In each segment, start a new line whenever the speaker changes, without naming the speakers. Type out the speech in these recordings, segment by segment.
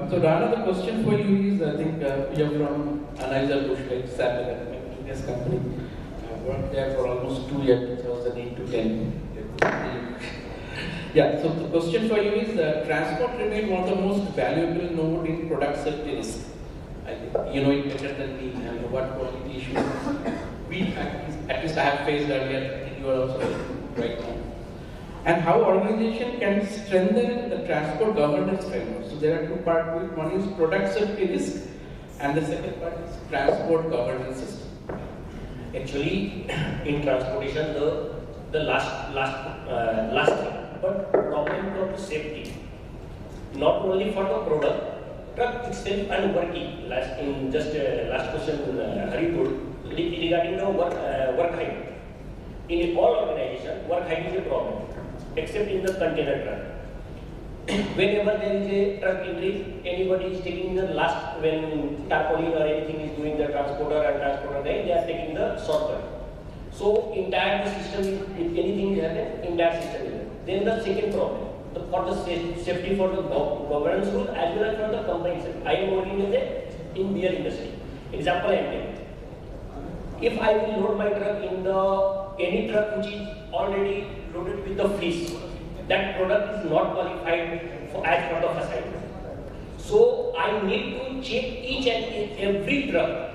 So Rana, the question for you is, I think you're from Anheuser-Busch, like Sapper, this company. I worked there for almost 2 years, 2008 to 10. Yeah, so the question for you is, transport remains one of the most valuable node in product safety risk. I think you know it better than me, and what quality issues we, at least I have faced earlier, I think you are also right now. And how organization can strengthen the transport governance framework. So there are two parts to it. One is product safety risk, and the second part is transport governance system.
Actually, in transportation, the last thing, but problem comes safety. Not only for the product, truck itself and working. Last question, Hari told regarding the work height. In all organizations, work height is a problem, except in the container truck. Whenever there is a truck increase, anybody is taking the last, when tarpaulin or anything is doing the transporter and transporter, they are taking the shortcut. So entire the system, if anything is happening, entire system is there. Then the second problem, for the safety for the governance rule as well as for the company. I am working in beer industry. Example I am taking. If I will load my truck in any truck which is already loaded with the fish, that product is not qualified as per the facility. So I need to check each and every truck.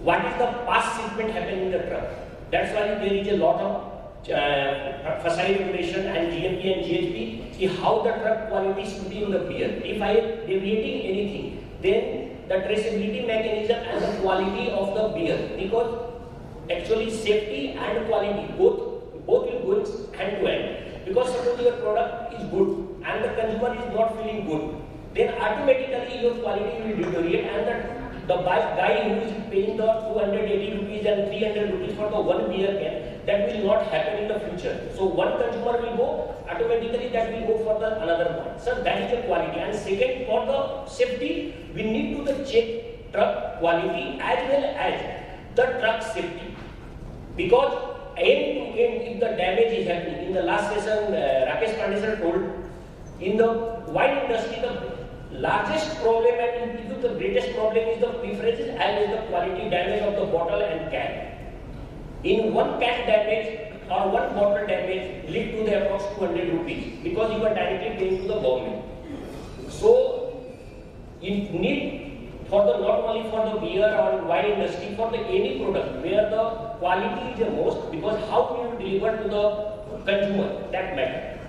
What is the past shipment happening in the truck? That's why there is a lot of facility regulation and GMP and GHP, how the truck quality should be in the beer. If I am deviating anything, then the traceability mechanism and the quality of the beer, because actually safety and quality both will go hand to hand. Because suppose your product is good and the consumer is not feeling good, then automatically your quality will deteriorate, and the guy who is paying the 280 rupees and 300 rupees for the one beer can, that will not happen in the future. So one consumer will go, automatically that will go for the another one. So that is the quality. And second, for the safety, we need to check truck quality as well as the truck safety. Because end to end, if the damage is happening, in the last session, Rakesh Pandey told, in the wine industry, the largest problem and the greatest problem is the preferences and the quality damage of the bottle and can. In one can damage or one bottle damage lead to the approx 200 rupees because you are directly paying to the government. So, you need for the not only for the beer or wine industry, for the any product where the quality is the most, because how you deliver to the consumer, that matter.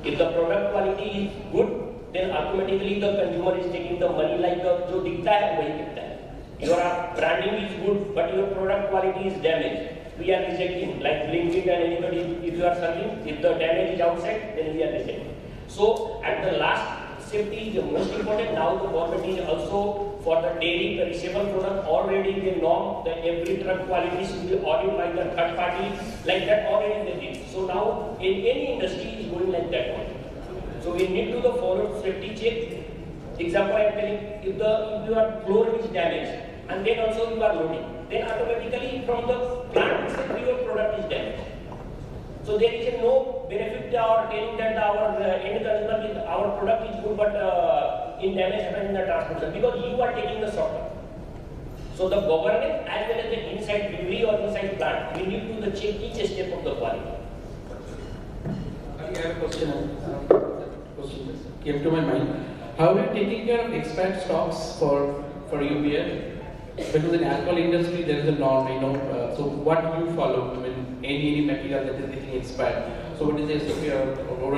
If the product quality is good, then automatically the consumer is taking the money, like the जो दिखता है वही दिखता है. Your branding is good, but your product quality is damaged. We are rejecting, like LinkedIn and anybody, if you are serving, if the damage is outside, then we are rejecting. So at the last, safety is the most important. Now the government is also for the dairy perishable product already they norm that every truck quality should be audited by the third party, like that already they did. So now in any industry is going like that one. So we need to follow safety check. Example I am telling, if your floor is damaged and then also you are loading, then automatically from the plant itself your product is damaged. So there is no benefit or telling that our end consumer is, our product is good, but in damage happens in the transportation, because you are taking the shortcut. So the governance as well as the inside delivery or inside plant, we need to check each step of the quality.
I have a question. Question came to my mind. How are you taking care of expired stocks for UBL? Because in alcohol industry there is a norm, so what do you follow when any material that is getting expired? So what is the SOP or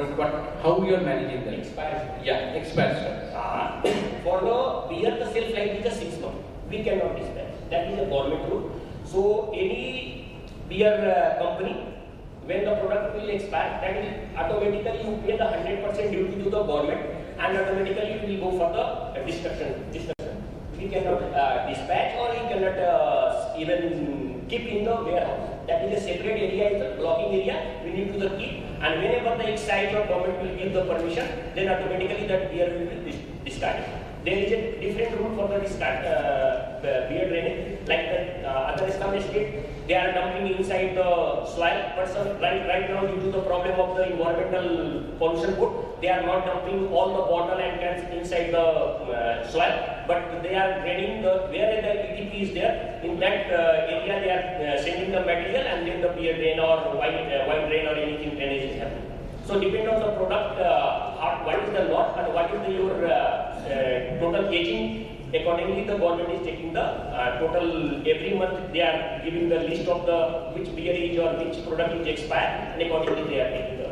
how you are managing that?
Expired?
Yeah, expired stock.
For the beer, the shelf life is 6 months. We cannot dispatch. That is a government rule. So any beer company, when the product will expire, that will automatically you pay the 100% duty to the government, and automatically it will go for the destruction. We cannot dispatch, or we cannot even keep in the warehouse. That is a separate area, is the blocking area. We need to keep, and whenever the excise or government will give the permission, then automatically that beer will be discarded. There is a different rule for the discard beer drainage, like the other established it, they are dumping inside the soil. But right now, due to the problem of the environmental pollution code, they are not dumping all the bottle and cans inside the soil, but they are draining where the EDP is there. In that area, they are sending the material, and then the beer drain or wine drain or anything drainage is happening. So depend on the product, what is the lot and what is your total aging. Accordingly, the government is taking the total every month. They are giving the list of the which beer is or which product is expired, and accordingly they are taking the